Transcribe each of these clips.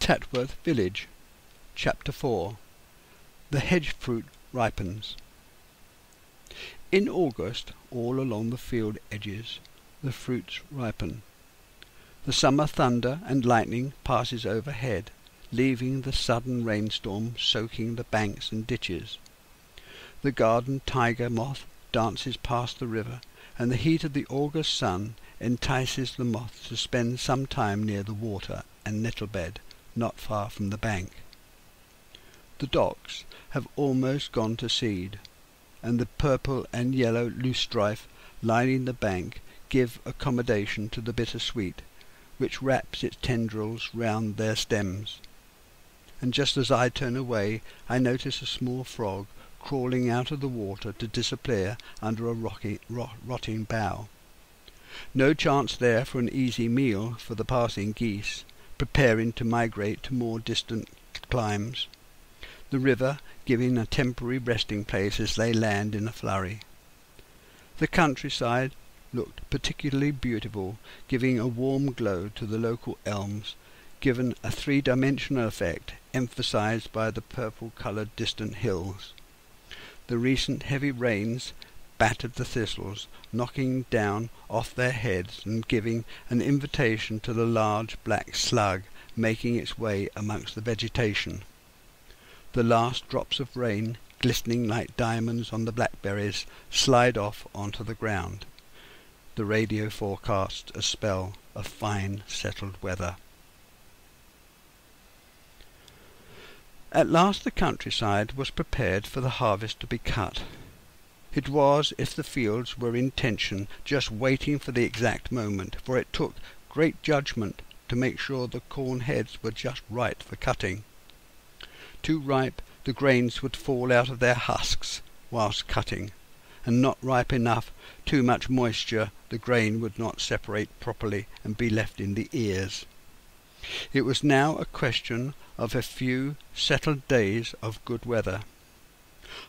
Tatworth village. Chapter 4. The hedge fruit ripens. In August, all along the field edges, the fruits ripen. The summer thunder and lightning passes overhead, leaving the sudden rainstorm soaking the banks and ditches. The garden tiger moth dances past the river, and the heat of the August sun entices the moth to spend some time near the water and nettle bed, not far from the bank. The docks have almost gone to seed, and the purple and yellow loosestrife lining the bank give accommodation to the bittersweet, which wraps its tendrils round their stems. And just as I turn away, I notice a small frog crawling out of the water to disappear under a rotting bough. No chance there for an easy meal for the passing geese, preparing to migrate to more distant climes, the river giving a temporary resting place as they land in a flurry. The countryside looked particularly beautiful, giving a warm glow to the local elms, given a three-dimensional effect emphasized by the purple-coloured distant hills. The recent heavy rains battered the thistles, knocking down off their heads and giving an invitation to the large black slug making its way amongst the vegetation. The last drops of rain, glistening like diamonds on the blackberries, slide off onto the ground. The radio forecasts a spell of fine settled weather. At last the countryside was prepared for the harvest to be cut. It was, if the fields were in tension, just waiting for the exact moment, for it took great judgment to make sure the corn heads were just right for cutting. Too ripe, the grains would fall out of their husks whilst cutting, and not ripe enough, too much moisture, the grain would not separate properly and be left in the ears. It was now a question of a few settled days of good weather.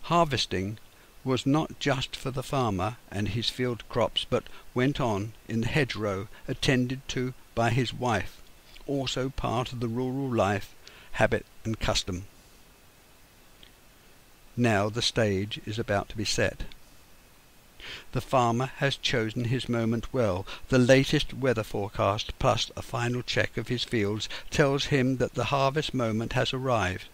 Harvesting was not just for the farmer and his field crops, but went on in the hedgerow, attended to by his wife, also part of the rural life, habit and custom. Now the stage is about to be set. The farmer has chosen his moment well. The latest weather forecast, plus a final check of his fields, tells him that the harvest moment has arrived.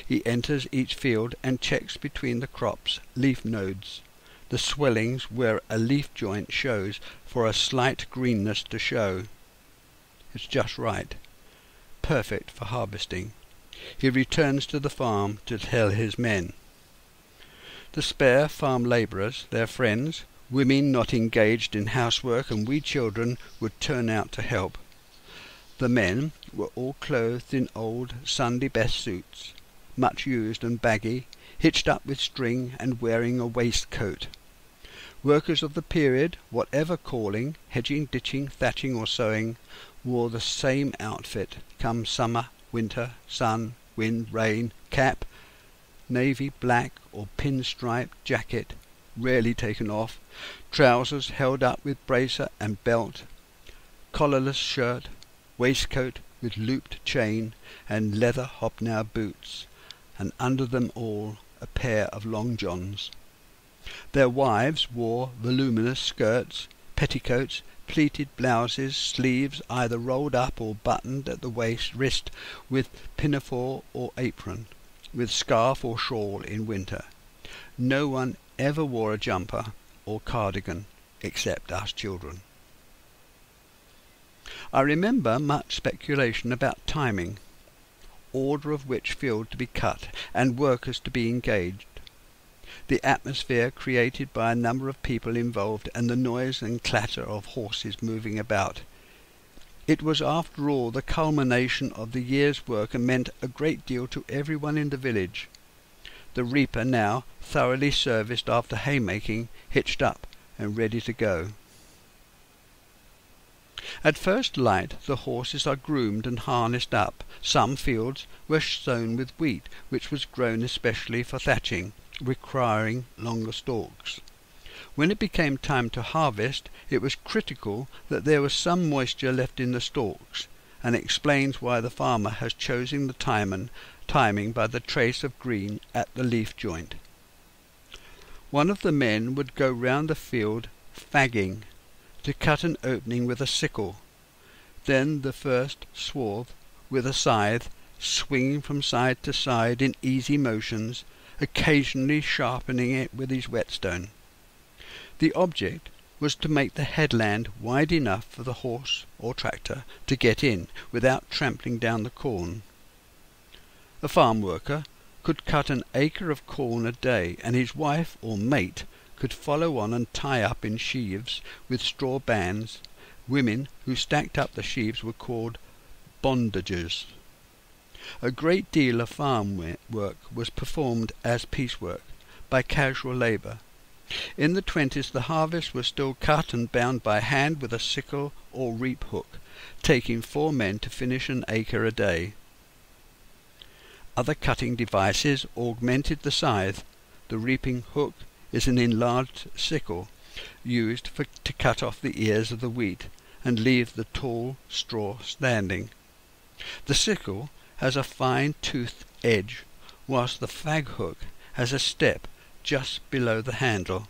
He enters each field and checks between the crops' leaf nodes, the swellings where a leaf joint shows, for a slight greenness to show. It's just right. Perfect for harvesting. He returns to the farm to tell his men. The spare farm labourers, their friends, women not engaged in housework, and we children would turn out to help. The men were all clothed in old Sunday best suits, much used and baggy, hitched up with string and wearing a waistcoat. Workers of the period, whatever calling, hedging, ditching, thatching or sowing, wore the same outfit, come summer, winter, sun, wind, rain, cap, navy, black or pinstripe jacket, rarely taken off, trousers held up with bracer and belt, collarless shirt, waistcoat with looped chain, and leather hobnail boots, and under them all a pair of long johns. Their wives wore voluminous skirts, petticoats, pleated blouses, sleeves either rolled up or buttoned at the wrist with pinafore or apron, with scarf or shawl in winter. No one ever wore a jumper or cardigan except us children. I remember much speculation about timing, order of which field to be cut, and workers to be engaged. The atmosphere created by a number of people involved, and the noise and clatter of horses moving about. It was after all the culmination of the year's work, and meant a great deal to everyone in the village. The reaper now, thoroughly serviced after haymaking, hitched up and ready to go. At first light the horses are groomed and harnessed up. Some fields were sown with wheat, which was grown especially for thatching, requiring longer stalks. When it became time to harvest, it was critical that there was some moisture left in the stalks, and explains why the farmer has chosen the timing by the trace of green at the leaf joint. One of the men would go round the field fagging, to cut an opening with a sickle, then the first swath with a scythe, swinging from side to side in easy motions, occasionally sharpening it with his whetstone. The object was to make the headland wide enough for the horse or tractor to get in without trampling down the corn. A farm worker could cut an acre of corn a day, and his wife or mate could follow on and tie up in sheaves with straw bands. Women who stacked up the sheaves were called bondagers. A great deal of farm work was performed as piecework, by casual labour. In the 20s the harvest was still cut and bound by hand with a sickle or reap hook, taking 4 men to finish an acre a day. Other cutting devices augmented the scythe. The reaping hook is an enlarged sickle, used to cut off the ears of the wheat and leave the tall straw standing. The sickle has a fine-toothed edge, whilst the fag hook has a step just below the handle.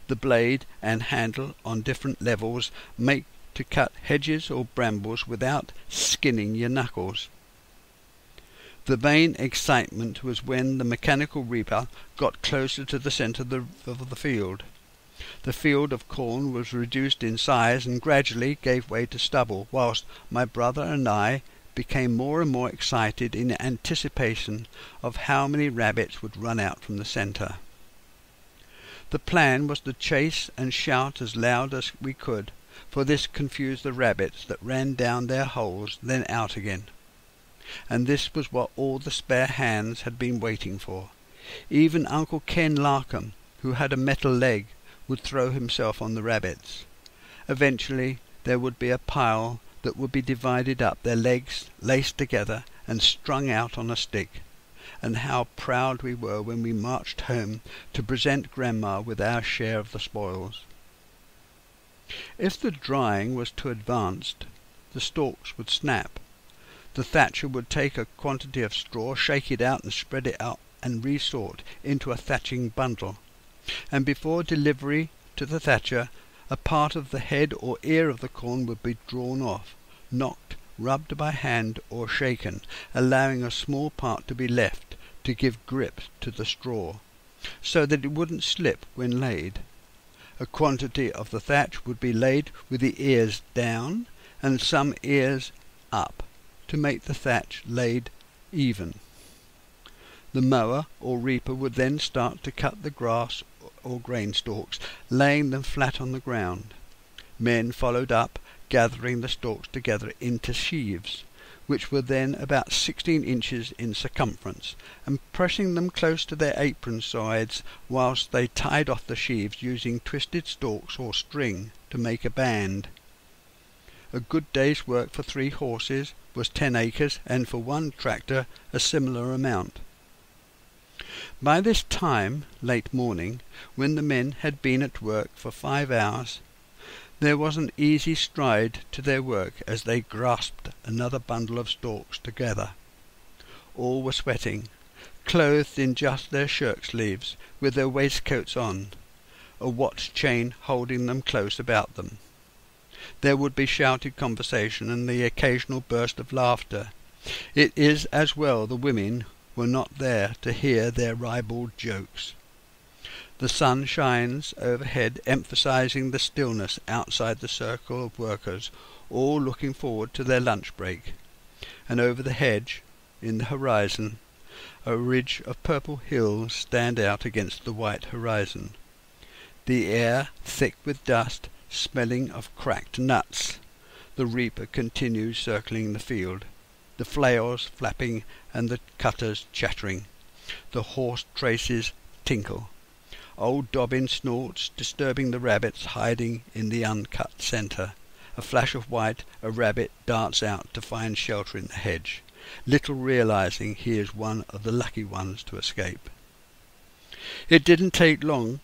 The blade and handle on different levels make to cut hedges or brambles without skinning your knuckles. The main excitement was when the mechanical reaper got closer to the centre of the field. The field of corn was reduced in size and gradually gave way to stubble, whilst my brother and I became more and more excited in anticipation of how many rabbits would run out from the centre. The plan was to chase and shout as loud as we could, for this confused the rabbits that ran down their holes, then out again. And this was what all the spare hands had been waiting for. Even Uncle Ken Larkham, who had a metal leg, would throw himself on the rabbits. Eventually there would be a pile that would be divided up, their legs laced together and strung out on a stick. And how proud we were when we marched home to present Grandma with our share of the spoils. If the drying was too advanced, the stalks would snap. The thatcher would take a quantity of straw, shake it out and spread it out and resort into a thatching bundle, and before delivery to the thatcher a part of the head or ear of the corn would be drawn off, knocked, rubbed by hand or shaken, allowing a small part to be left to give grip to the straw, so that it wouldn't slip when laid. A quantity of the thatch would be laid with the ears down and some ears up, to make the thatch laid even. The mower or reaper would then start to cut the grass or grain stalks, laying them flat on the ground. Men followed up, gathering the stalks together into sheaves, which were then about 16 inches in circumference, and pressing them close to their apron sides whilst they tied off the sheaves using twisted stalks or string to make a band. A good day's work for 3 horses was 10 acres, and for 1 tractor a similar amount. By this time, late morning, when the men had been at work for 5 hours, there was an easy stride to their work as they grasped another bundle of stalks together. All were sweating, clothed in just their shirt sleeves, with their waistcoats on, a watch chain holding them close about them. There would be shouted conversation and the occasional burst of laughter. It is as well the women were not there to hear their ribald jokes. The sun shines overhead, emphasizing the stillness outside the circle of workers, all looking forward to their lunch break. And over the hedge, in the horizon, a ridge of purple hills stand out against the white horizon. The air thick with dust, smelling of cracked nuts. The reaper continues circling the field, the flails flapping and the cutters chattering. The horse traces tinkle. Old Dobbin snorts, disturbing the rabbits hiding in the uncut centre. A flash of white, a rabbit darts out to find shelter in the hedge, little realizing he is one of the lucky ones to escape. It didn't take long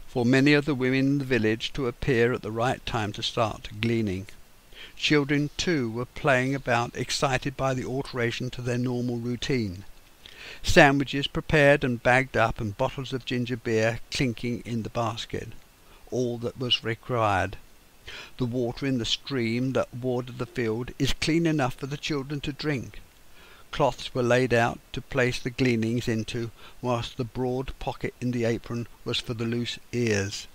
for many of the women in the village to appear at the right time to start gleaning. Children, too, were playing about, excited by the alteration to their normal routine. Sandwiches prepared and bagged up, and bottles of ginger beer clinking in the basket. All that was required. The water in the stream that watered the field is clean enough for the children to drink. Cloths were laid out to place the gleanings into, whilst the broad pocket in the apron was for the loose ears.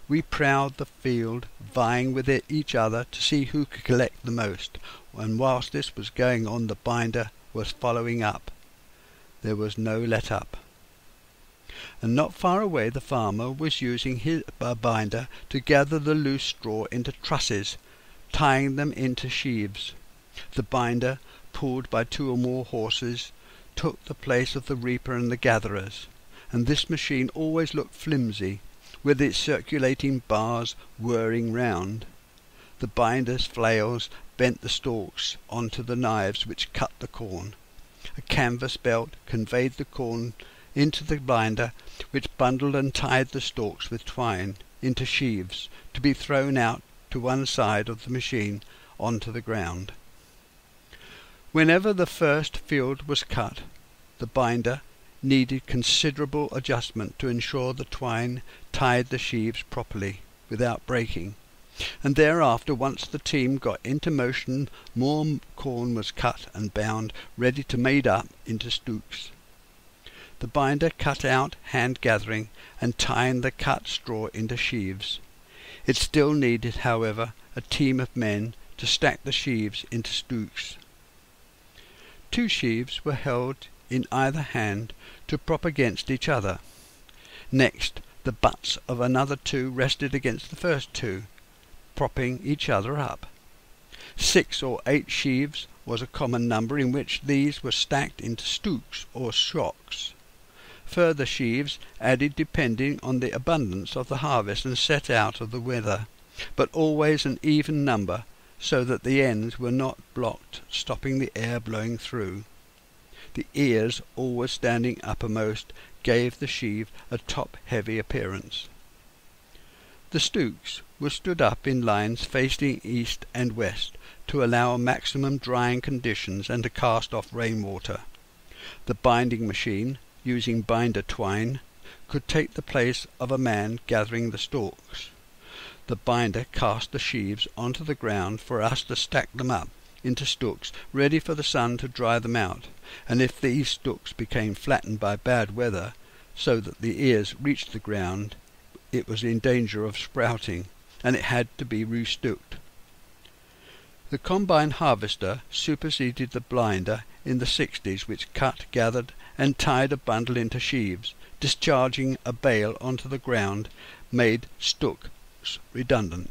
We prowled the field, vying with each other to see who could collect the most, and whilst this was going on the binder was following up. There was no let-up. And not far away the farmer was using his binder to gather the loose straw into trusses, tying them into sheaves. The binder, pulled by 2 or more horses, took the place of the reaper and the gatherers, and this machine always looked flimsy, with its circulating bars whirring round. The binder's flails bent the stalks onto the knives which cut the corn. A canvas belt conveyed the corn into the binder, which bundled and tied the stalks with twine into sheaves, to be thrown out to one side of the machine onto the ground. Whenever the first field was cut, the binder needed considerable adjustment to ensure the twine tied the sheaves properly, without breaking, and thereafter, once the team got into motion, more corn was cut and bound, ready to made up into stooks. The binder cut out hand-gathering and tying the cut straw into sheaves. It still needed, however, a team of men to stack the sheaves into stooks. 2 sheaves were held in either hand to prop against each other. Next, the butts of another 2 rested against the first 2, propping each other up. 6 or 8 sheaves was a common number, in which these were stacked into stooks or shocks. Further sheaves added depending on the abundance of the harvest and set out of the weather, but always an even number, so that the ends were not blocked, stopping the air blowing through. The ears, always standing uppermost, gave the sheave a top-heavy appearance. The stooks were stood up in lines facing east and west, to allow maximum drying conditions and to cast off rainwater. The binding machine, using binder twine, could take the place of a man gathering the stalks. The binder cast the sheaves onto the ground for us to stack them up into stooks, ready for the sun to dry them out, and if these stooks became flattened by bad weather, so that the ears reached the ground, it was in danger of sprouting, and it had to be restooked. The combine harvester superseded the binder in the 60s, which cut, gathered, and tied a bundle into sheaves, discharging a bale onto the ground, made stooks redundant.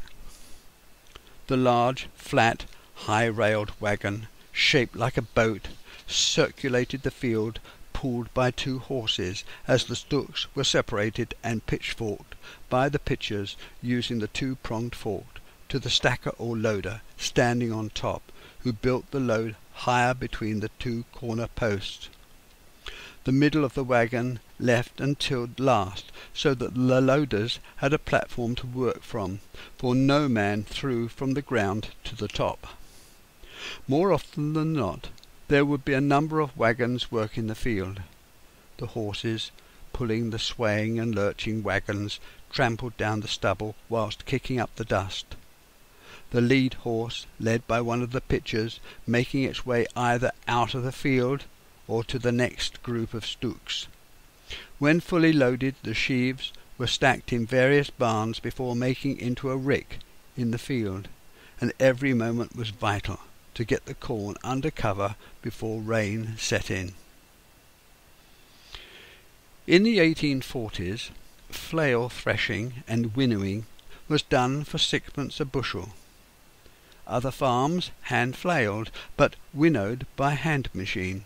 The large, flat, high-railed wagon, shaped like a boat, circulated the field, pulled by 2 horses, as the stooks were separated and pitchforked by the pitchers using the 2-pronged fork, to the stacker or loader standing on top, who built the load higher between the 2 corner posts. The middle of the wagon left until last, so that the loaders had a platform to work from, for no man threw from the ground to the top. More often than not, there would be a number of wagons working the field. The horses, pulling the swaying and lurching wagons, trampled down the stubble whilst kicking up the dust. The lead horse, led by one of the pitchers, making its way either out of the field or to the next group of stooks. When fully loaded, the sheaves were stacked in various barns before making into a rick in the field, and every moment was vital to get the corn under cover before rain set in. In the 1840s, flail threshing and winnowing was done for 6pence a bushel. Other farms hand-flailed, but winnowed by hand machine,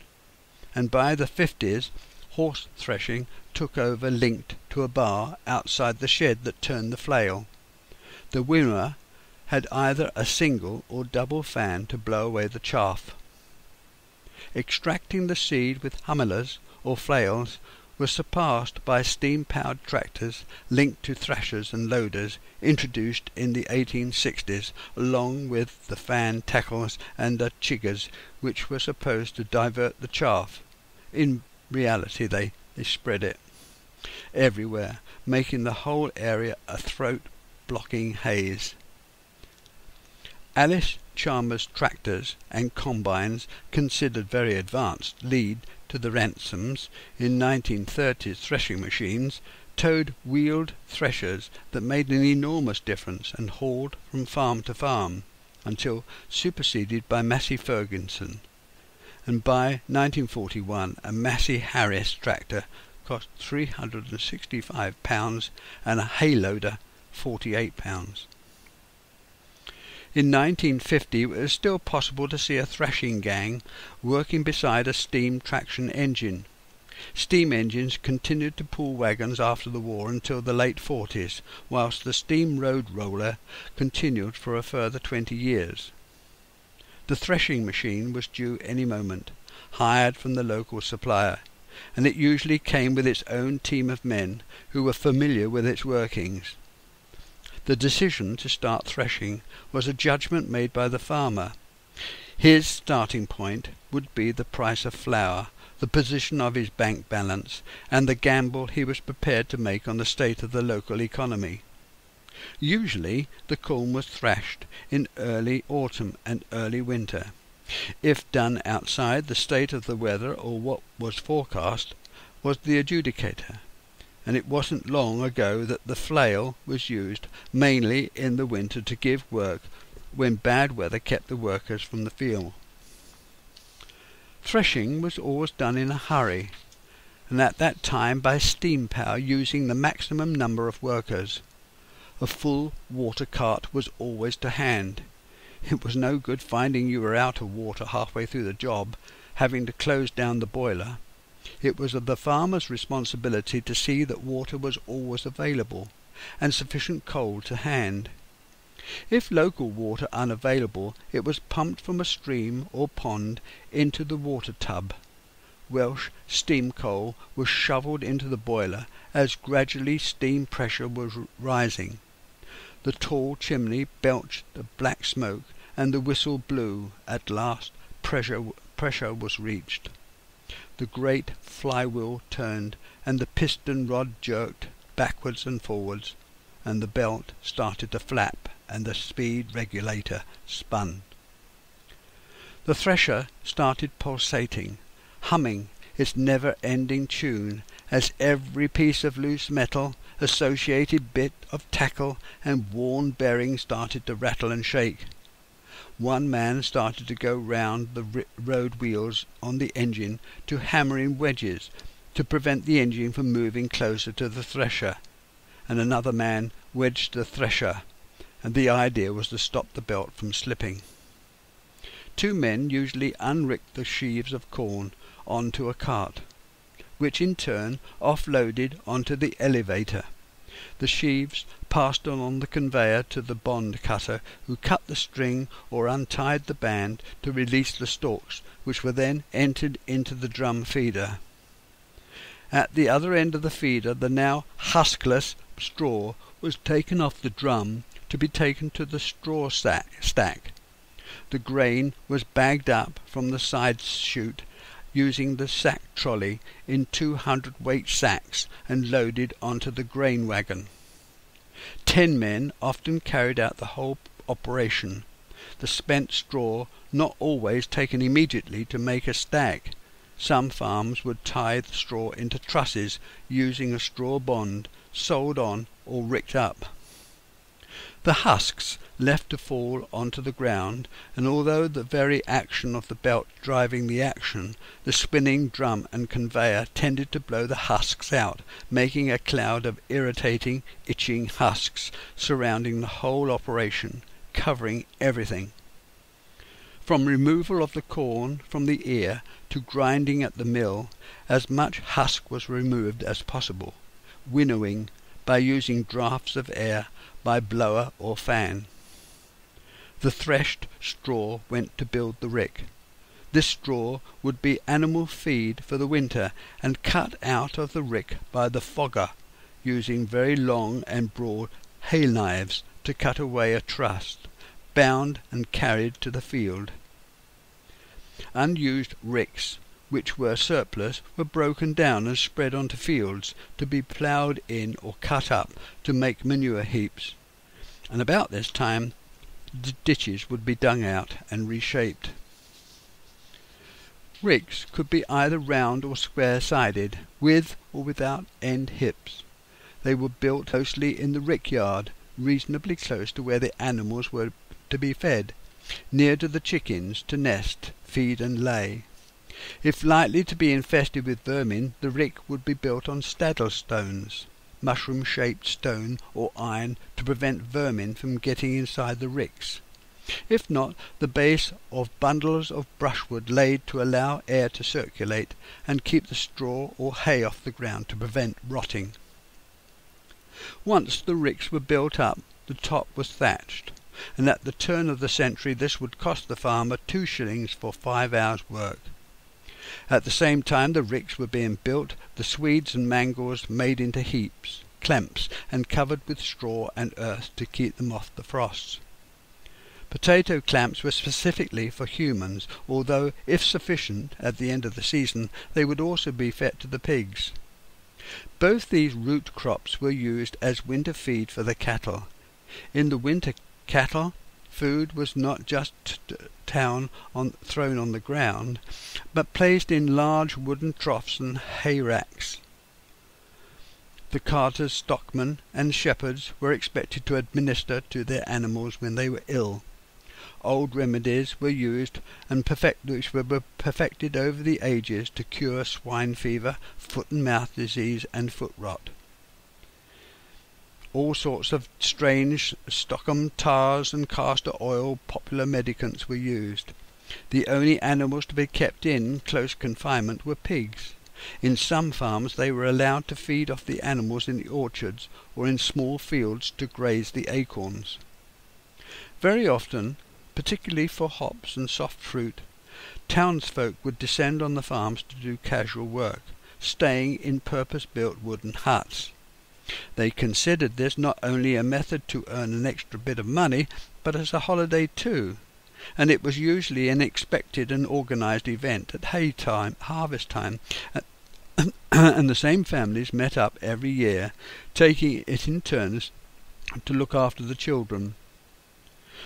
and by the 50s horse threshing took over, linked to a bar outside the shed that turned the flail. The winnower had either a single or double fan to blow away the chaff. Extracting the seed with hummelers or flails was surpassed by steam-powered tractors linked to thrashers and loaders introduced in the 1860s, along with the fan tackles and the chiggers, which were supposed to divert the chaff. In reality they spread it everywhere, making the whole area a throat-blocking haze. Alice Chalmers tractors and combines, considered very advanced, lead to the Ransoms in 1930s threshing machines, towed wheeled threshers that made an enormous difference and hauled from farm to farm, until superseded by Massy Ferguson, and by 1941 a Massy Harris tractor cost £365 and a hay loader £48. In 1950 it was still possible to see a threshing gang working beside a steam traction engine. Steam engines continued to pull wagons after the war until the late 40s, whilst the steam road roller continued for a further 20 years. The threshing machine was due any moment, hired from the local supplier, and it usually came with its own team of men who were familiar with its workings. The decision to start threshing was a judgment made by the farmer. His starting point would be the price of flour, the position of his bank balance, and the gamble he was prepared to make on the state of the local economy. Usually the corn was thrashed in early autumn and early winter. If done outside, the state of the weather, or what was forecast, was the adjudicator, and it wasn't long ago that the flail was used mainly in the winter to give work when bad weather kept the workers from the field. Threshing was always done in a hurry, and at that time by steam power, using the maximum number of workers. A full water cart was always to hand. It was no good finding you were out of water halfway through the job, having to close down the boiler. It was the farmer's responsibility to see that water was always available, and sufficient coal to hand. If local water unavailable, it was pumped from a stream or pond into the water tub. Welsh steam coal was shovelled into the boiler as gradually steam pressure was rising. The tall chimney belched the black smoke, and the whistle blew. At last pressure was reached. The great flywheel turned, and the piston rod jerked backwards and forwards, and the belt started to flap, and the speed regulator spun. The thresher started pulsating, humming its never-ending tune, as every piece of loose metal, associated bit of tackle, and worn bearing started to rattle and shake. One man started to go round the road wheels on the engine to hammer in wedges to prevent the engine from moving closer to the thresher, and another man wedged the thresher, and the idea was to stop the belt from slipping. Two men usually unrigged the sheaves of corn onto a cart, which in turn offloaded onto the elevator. The sheaves passed on the conveyor to the bond cutter, who cut the string or untied the band to release the stalks, which were then entered into the drum feeder. At the other end of the feeder, the now huskless straw was taken off the drum to be taken to the straw stack. The grain was bagged up from the side chute using the sack trolley in 200-weight sacks and loaded onto the grain wagon. 10 men often carried out the whole operation, the spent straw not always taken immediately to make a stack. Some farms would tie the straw into trusses using a straw bond, sewed on or ricked up. The husks left to fall onto the ground, and although the very action of the belt driving the action, the spinning drum and conveyor tended to blow the husks out, making a cloud of irritating, itching husks surrounding the whole operation, covering everything. From removal of the corn from the ear to grinding at the mill, as much husk was removed as possible, winnowing by using draughts of air by blower or fan. The threshed straw went to build the rick. This straw would be animal feed for the winter, and cut out of the rick by the fogger, using very long and broad hay knives to cut away a truss, bound and carried to the field. Unused ricks, which were surplus, were broken down and spread onto fields to be ploughed in or cut up to make manure heaps, and about this time the ditches would be dug out and reshaped. Ricks could be either round or square-sided, with or without end hips. They were built closely in the rickyard, reasonably close to where the animals were to be fed, near to the chickens to nest, feed and lay. If likely to be infested with vermin, the rick would be built on saddle stones, mushroom-shaped stone or iron, to prevent vermin from getting inside the ricks. If not, the base of bundles of brushwood laid to allow air to circulate and keep the straw or hay off the ground to prevent rotting. Once the ricks were built up, the top was thatched, and at the turn of the century this would cost the farmer 2 shillings for 5 hours' work. At the same time the ricks were being built, the swedes and mangors made into heaps, clamps, and covered with straw and earth to keep them off the frosts. Potato clamps were specifically for humans, although, if sufficient, at the end of the season, they would also be fed to the pigs. Both these root crops were used as winter feed for the cattle. In the winter, cattle food was not just thrown on the ground, but placed in large wooden troughs and hay racks. The carters, stockmen, and shepherds were expected to administer to their animals when they were ill. Old remedies were used which were perfected over the ages to cure swine fever, foot and mouth disease, and foot rot. All sorts of strange stockham tars and castor oil popular medicaments were used. The only animals to be kept in close confinement were pigs. In some farms they were allowed to feed off the animals in the orchards or in small fields to graze the acorns. Very often, particularly for hops and soft fruit, townsfolk would descend on the farms to do casual work, staying in purpose-built wooden huts. They considered this not only a method to earn an extra bit of money, but as a holiday too, and it was usually an expected and organised event at harvest time, and the same families met up every year, taking it in turns to look after the children.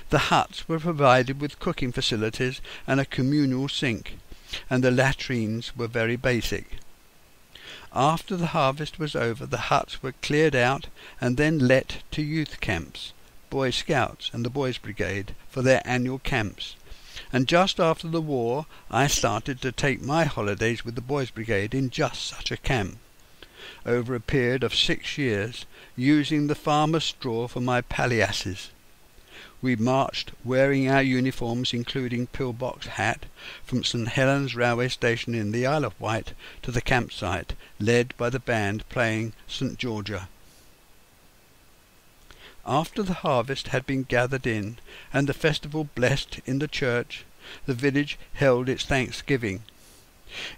The huts were provided with cooking facilities and a communal sink, and the latrines were very basic. After the harvest was over, the huts were cleared out and then let to youth camps, Boy Scouts and the Boys' Brigade, for their annual camps. And just after the war I started to take my holidays with the Boys' Brigade in just such a camp, over a period of 6 years, using the farmer's straw for my palliasses. We marched, wearing our uniforms including pillbox hat, from St. Helens railway station in the Isle of Wight to the campsite, led by the band playing St. Georgia. After the harvest had been gathered in, and the festival blessed in the church, the village held its Thanksgiving,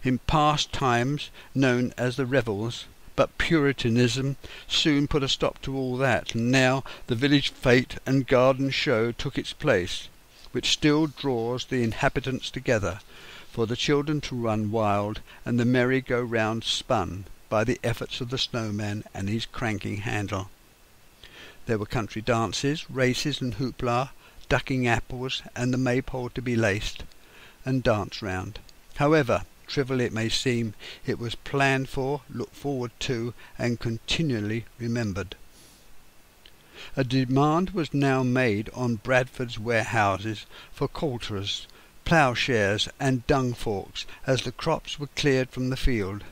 in past times known as the revels, but Puritanism soon put a stop to all that, and now the village fete and garden show took its place, which still draws the inhabitants together, for the children to run wild and the merry-go-round spun by the efforts of the snowman and his cranking handle. There were country dances, races and hoopla, ducking apples and the maypole to be laced, and dance round. However trivial it may seem, it was planned for, looked forward to, and continually remembered. A demand was now made on Bradfords' warehouses for coulters, ploughshares, and dung forks, as the crops were cleared from the field.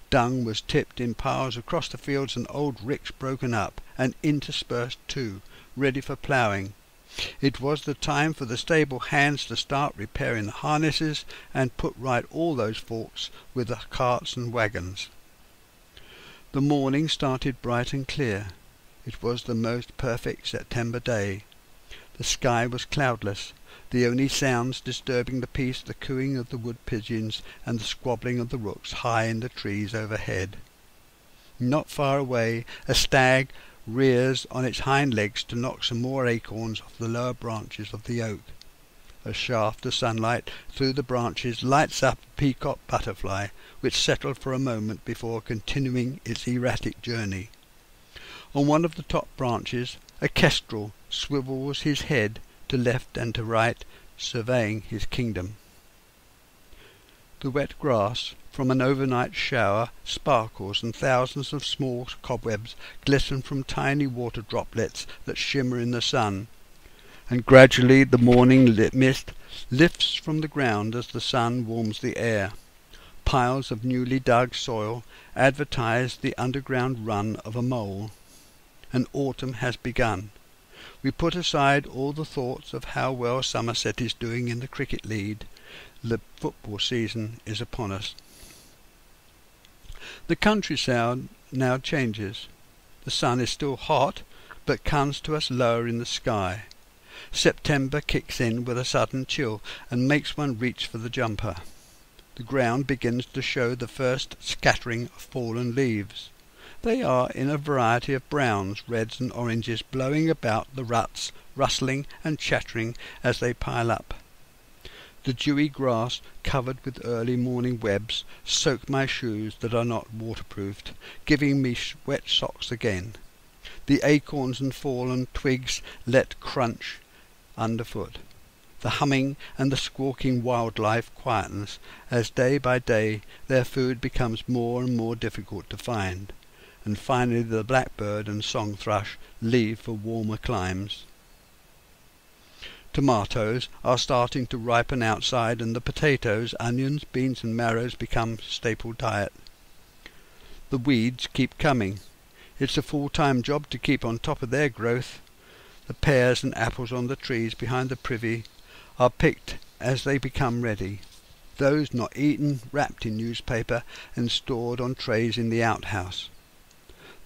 Dung was tipped in piles across the fields and old ricks broken up and interspersed too, ready for ploughing. It was the time for the stable hands to start repairing the harnesses and put right all those forks with the carts and wagons. The morning started bright and clear. It was the most perfect September day. The sky was cloudless. the only sounds disturbing the peace the cooing of the wood pigeons and the squabbling of the rooks high in the trees overhead. Not far away a stag rears on its hind legs to knock some more acorns off the lower branches of the oak. A shaft of sunlight through the branches lights up a peacock butterfly, which settled for a moment before continuing its erratic journey. On one of the top branches a kestrel swivels his head to left and to right, surveying his kingdom. The wet grass from an overnight shower sparkles, and thousands of small cobwebs glisten from tiny water droplets that shimmer in the sun, and gradually the morning mist lifts from the ground as the sun warms the air. Piles of newly dug soil advertise the underground run of a mole, and autumn has begun. We put aside all the thoughts of how well Somerset is doing in the cricket league. The football season is upon us. The countryside now changes. The sun is still hot, but comes to us lower in the sky. September kicks in with a sudden chill and makes one reach for the jumper. The ground begins to show the first scattering of fallen leaves. They are in a variety of browns, reds and oranges, blowing about the ruts, rustling and chattering as they pile up. The dewy grass, covered with early morning webs, soak my shoes that are not waterproofed, giving me wet socks again. The acorns and fallen twigs let crunch underfoot. The humming and the squawking wildlife quietens as day by day their food becomes more and more difficult to find, and finally the blackbird and song thrush leave for warmer climes. Tomatoes are starting to ripen outside, and the potatoes, onions, beans and marrows become staple diet. The weeds keep coming. It's a full-time job to keep on top of their growth. The pears and apples on the trees behind the privy are picked as they become ready. Those not eaten, wrapped in newspaper and stored on trays in the outhouse.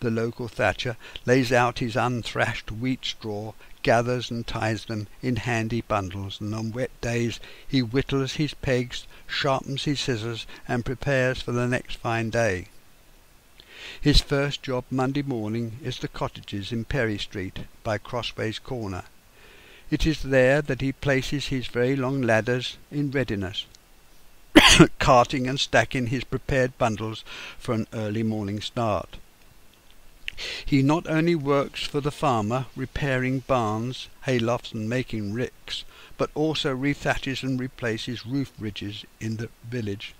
The local thatcher lays out his unthrashed wheat straw, gathers and ties them in handy bundles, and on wet days he whittles his pegs, sharpens his scissors, and prepares for the next fine day. His first job Monday morning is the cottages in Perry Street by Crossways Corner. It is there that he places his very long ladders in readiness, carting and stacking his prepared bundles for an early morning start. He not only works for the farmer, repairing barns, haylofts and making ricks, but also rethatches and replaces roof ridges in the village.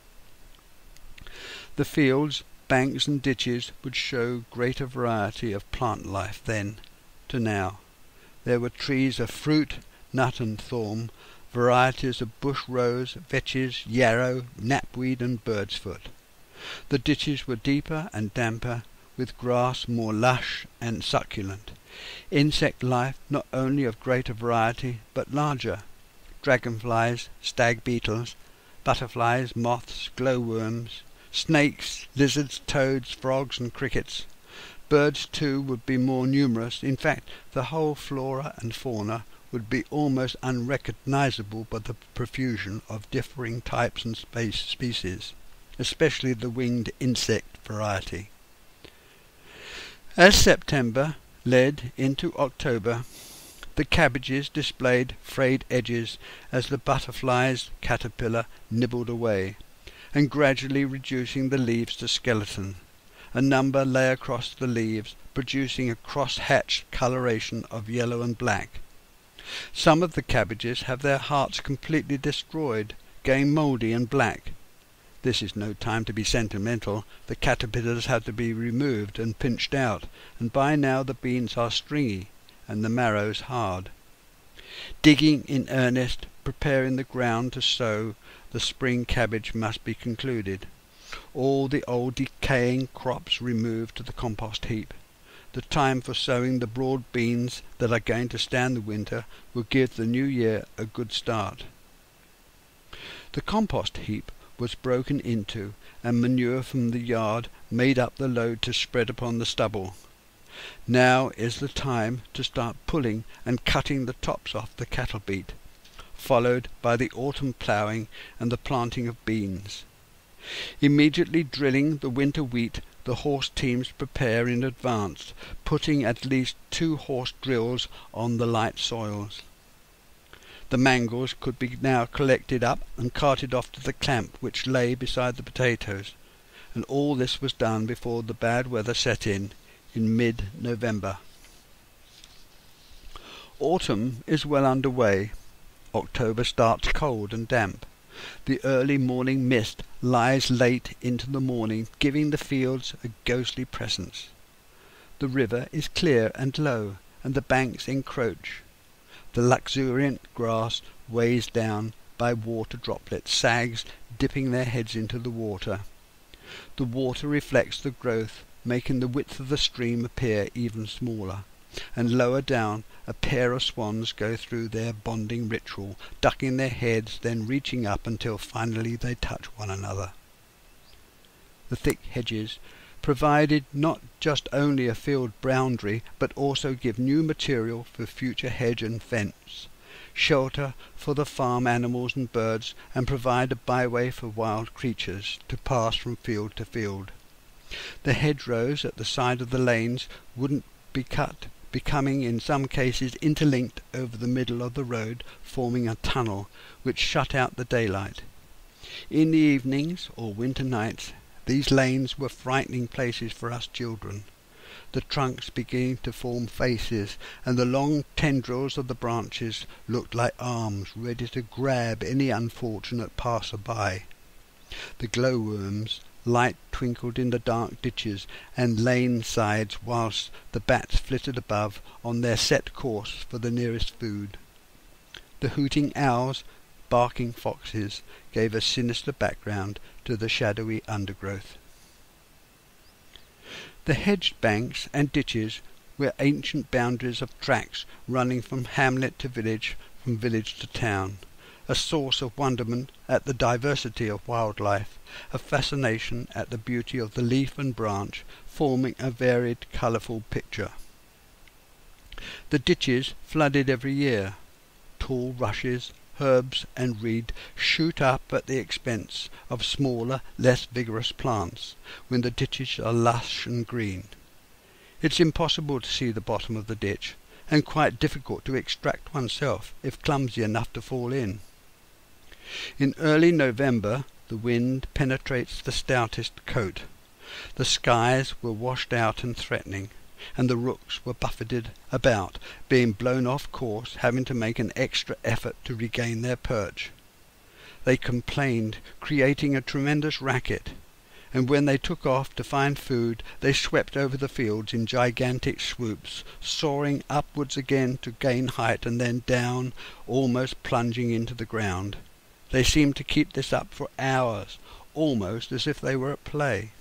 The fields, banks and ditches would show greater variety of plant life then to now. There were trees of fruit, nut and thorn, varieties of bush rose, vetches, yarrow, knapweed and bird's foot. The ditches were deeper and damper, with grass more lush and succulent. Insect life not only of greater variety, but larger. Dragonflies, stag beetles, butterflies, moths, glowworms, snakes, lizards, toads, frogs and crickets. Birds too would be more numerous. In fact, the whole flora and fauna would be almost unrecognizable by the profusion of differing types and species, especially the winged insect variety. As September led into October, the cabbages displayed frayed edges as the butterfly's caterpillar nibbled away, and gradually reducing the leaves to skeleton. A number lay across the leaves, producing a cross-hatched coloration of yellow and black. Some of the cabbages have their hearts completely destroyed, going mouldy and black. This is no time to be sentimental. The caterpillars have to be removed and pinched out, and by now the beans are stringy and the marrows hard. Digging in earnest, preparing the ground to sow, the spring cabbage must be concluded. All the old decaying crops removed to the compost heap. The time for sowing the broad beans that are going to stand the winter will give the new year a good start. The compost heap was broken into, and manure from the yard made up the load to spread upon the stubble. Now is the time to start pulling and cutting the tops off the cattle beat. followed by the autumn ploughing and the planting of beans. Immediately drilling the winter wheat, the horse teams prepare in advance, putting at least 2 horse drills on the light soils. The mangles could be now collected up and carted off to the clamp which lay beside the potatoes, and all this was done before the bad weather set in mid-November. Autumn is well under way. October starts cold and damp. The early morning mist lies late into the morning, giving the fields a ghostly presence. The river is clear and low, and the banks encroach. The luxuriant grass, weighs down by water droplets, sags, dipping their heads into the water. The water reflects the growth, making the width of the stream appear even smaller, and lower down a pair of swans go through their bonding ritual, ducking their heads, then reaching up until finally they touch one another. The thick hedges provided not just only a field boundary, but also give new material for future hedge and fence, shelter for the farm animals and birds, and provide a byway for wild creatures to pass from field to field. The hedgerows at the side of the lanes wouldn't be cut, becoming in some cases interlinked over the middle of the road, forming a tunnel which shut out the daylight. In the evenings or winter nights, these lanes were frightening places for us children, the trunks beginning to form faces, and the long tendrils of the branches looked like arms ready to grab any unfortunate passer-by. The glowworms' light twinkled in the dark ditches and lane sides, whilst the bats flitted above on their set course for the nearest food. The hooting owls, barking foxes, gave a sinister background to the shadowy undergrowth. The hedged banks and ditches were ancient boundaries of tracks running from hamlet to village, from village to town, a source of wonderment at the diversity of wildlife, a fascination at the beauty of the leaf and branch, forming a varied, colourful picture. The ditches flooded every year. Tall rushes, herbs and reed shoot up at the expense of smaller, less vigorous plants, when the ditches are lush and green. It's impossible to see the bottom of the ditch, and quite difficult to extract oneself if clumsy enough to fall in. In early November the wind penetrates the stoutest coat. The skies were washed out and threatening, and the rooks were buffeted about, being blown off course, having to make an extra effort to regain their perch. They complained, creating a tremendous racket, and when they took off to find food they swept over the fields in gigantic swoops, soaring upwards again to gain height and then down, almost plunging into the ground. They seemed to keep this up for hours, almost as if they were at play.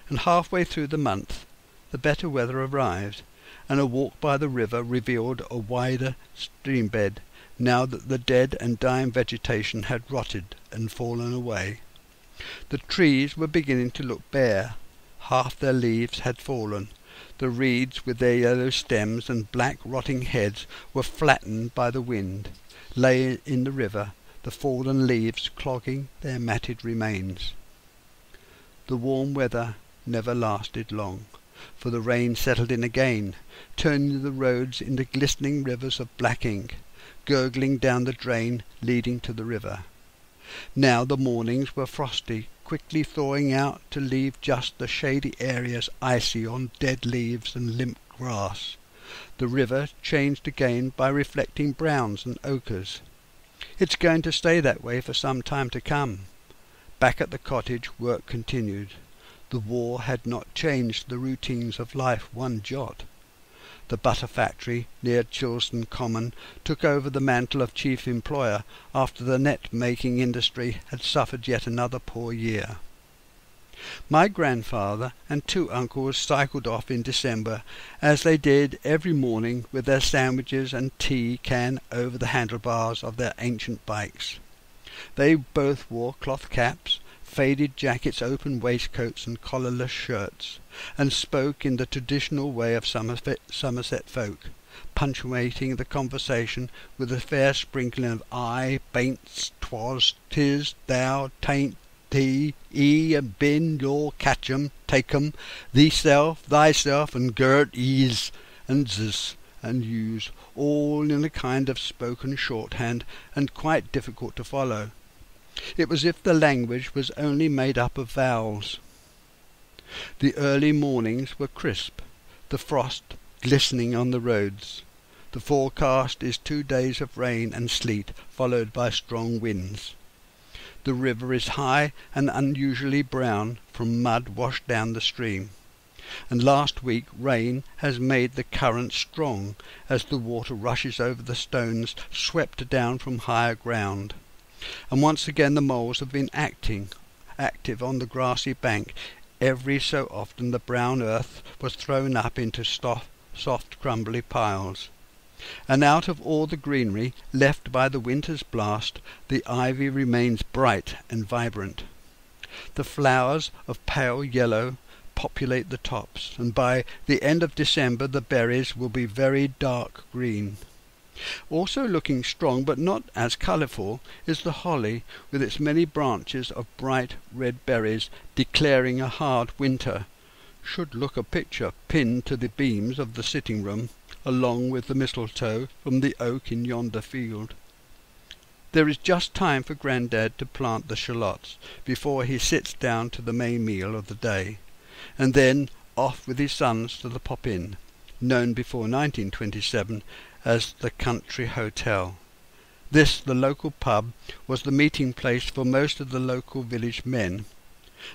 And halfway through the month the better weather arrived, and a walk by the river revealed a wider stream bed, now that the dead and dying vegetation had rotted and fallen away. The trees were beginning to look bare. Half their leaves had fallen. The reeds with their yellow stems and black rotting heads were flattened by the wind, lay in the river, the fallen leaves clogging their matted remains. The warm weather never lasted long, for the rain settled in again, turning the roads into glistening rivers of black ink, gurgling down the drain leading to the river. Now the mornings were frosty, quickly thawing out to leave just the shady areas icy on dead leaves and limp grass. The river changed again by reflecting browns and ochres. It's going to stay that way for some time to come. Back at the cottage work continued. The war had not changed the routines of life one jot. The butter factory near Chilston Common took over the mantle of chief employer after the net-making industry had suffered yet another poor year. My grandfather and 2 uncles cycled off in December, as they did every morning with their sandwiches and tea can over the handlebars of their ancient bikes. They both wore cloth caps, faded jackets, open waistcoats and collarless shirts, and spoke in the traditional way of Somerset folk, punctuating the conversation with a fair sprinkling of I, bain't, 'twas, 'tis, thou, tain't, thee, and bin, law, catch 'em, take 'em, theeself, thyself, and girt, ease, and zis, and use, all in a kind of spoken shorthand, and quite difficult to follow. It was as if the language was only made up of vowels. The early mornings were crisp, the frost glistening on the roads. The forecast is 2 days of rain and sleet, followed by strong winds. The river is high and unusually brown from mud washed down the stream, and last week rain has made the current strong as the water rushes over the stones swept down from higher ground. And once again the moles have been active on the grassy bank. Every so often the brown earth was thrown up into soft crumbly piles, and out of all the greenery left by the winter's blast the ivy remains bright and vibrant. The flowers of pale yellow populate the tops, and by the end of December the berries will be very dark green. Also looking strong but not as colourful is the holly, with its many branches of bright red berries declaring a hard winter. Should look a picture pinned to the beams of the sitting-room, along with the mistletoe from the oak in yonder field. There is just time for Grandad to plant the shallots before he sits down to the main meal of the day, and then off with his sons to the Pop-In, known before 1927 as the Country Hotel. This, the local pub, was the meeting place for most of the local village men,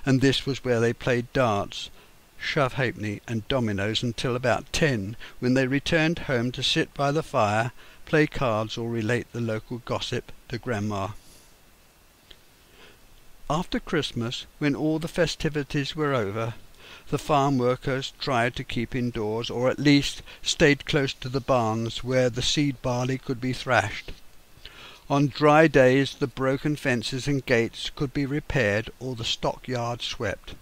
and this was where they played darts, shove-halfpenny and dominoes until about 10, when they returned home to sit by the fire, play cards or relate the local gossip to Grandma. After Christmas, when all the festivities were over, the farm workers tried to keep indoors, or at least stayed close to the barns where the seed barley could be thrashed. On dry days the broken fences and gates could be repaired or the stockyard swept.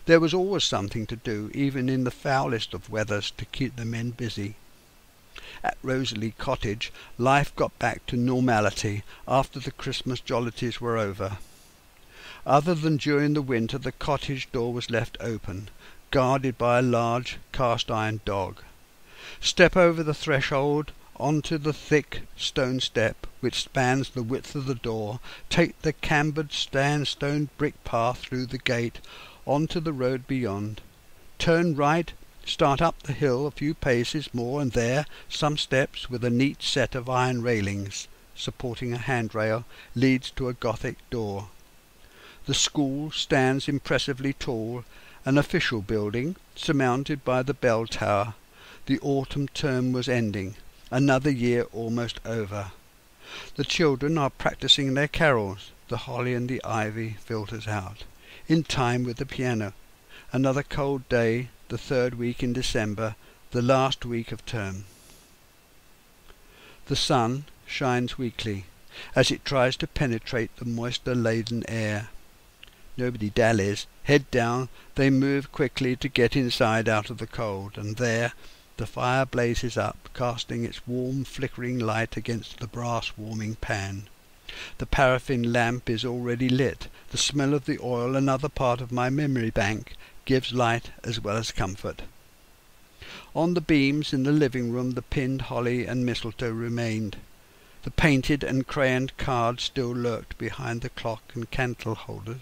There was always something to do, even in the foulest of weathers, to keep the men busy. At Rosalie Cottage life got back to normality after the Christmas jollities were over. Other than during the winter, the cottage door was left open, guarded by a large cast-iron dog. Step over the threshold onto the thick stone step which spans the width of the door, take the cambered sandstone brick path through the gate onto the road beyond. Turn right, start up the hill a few paces more, and there some steps with a neat set of iron railings supporting a handrail leads to a Gothic door. The school stands impressively tall, an official building surmounted by the bell tower. The autumn term was ending, another year almost over. The children are practising their carols. The holly and the ivy filters out, in time with the piano. Another cold day, the 3rd week in December, the last week of term. The sun shines weakly as it tries to penetrate the moisture-laden air. Nobody dallies. Head down, they move quickly to get inside out of the cold, and there the fire blazes up, casting its warm flickering light against the brass warming pan. The paraffin lamp is already lit. The smell of the oil, another part of my memory bank, gives light as well as comfort. On the beams in the living room the pinned holly and mistletoe remained. The painted and crayoned cards still lurked behind the clock and candle holders.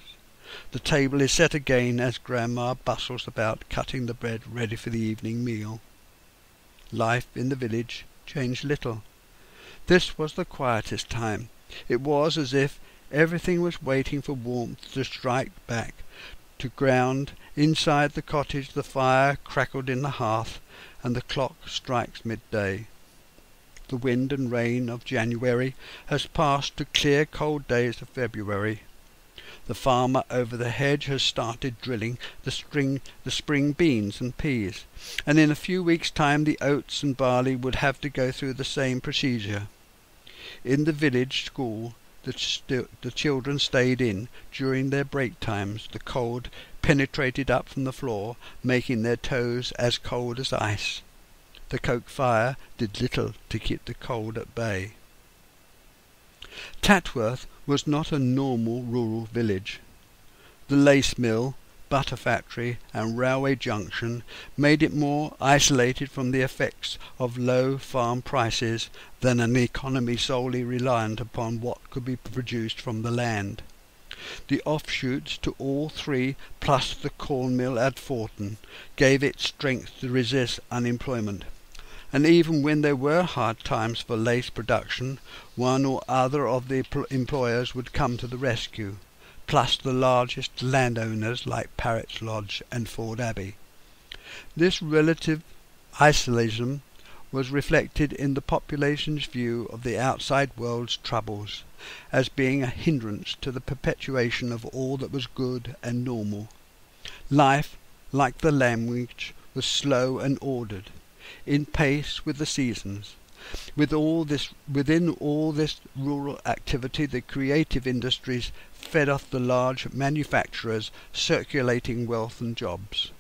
The table is set again as Grandma bustles about cutting the bread ready for the evening meal. Life in the village changed little. This was the quietest time. It was as if everything was waiting for warmth to strike back to ground. Inside the cottage the fire crackled in the hearth, and the clock strikes midday. The wind and rain of January has passed to clear cold days of February. The farmer over the hedge has started drilling the spring beans and peas, and in a few weeks' time the oats and barley would have to go through the same procedure. In the village school the children stayed in during their break times. The cold penetrated up from the floor, making their toes as cold as ice. the coke fire did little to keep the cold at bay. Tatworth was not a normal rural village. The lace mill, butter factory and railway junction made it more isolated from the effects of low farm prices than an economy solely reliant upon what could be produced from the land. The offshoots to all three, plus the corn mill at Forton, gave it strength to resist unemployment. And even when there were hard times for lace production, one or other of the employers would come to the rescue, plus the largest landowners like Parrott's Lodge and Ford Abbey. This relative isolation was reflected in the population's view of the outside world's troubles, as being a hindrance to the perpetuation of all that was good and normal. Life, like the language, was slow and ordered, in pace with the seasons. Within all this rural activity, the creative industries fed off the large manufacturers, circulating wealth and jobs.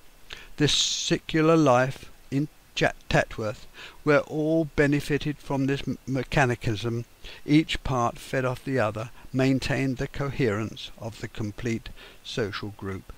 This secular life in Tatworth, where all benefited from this mechanism, each part fed off the other, maintained the coherence of the complete social group.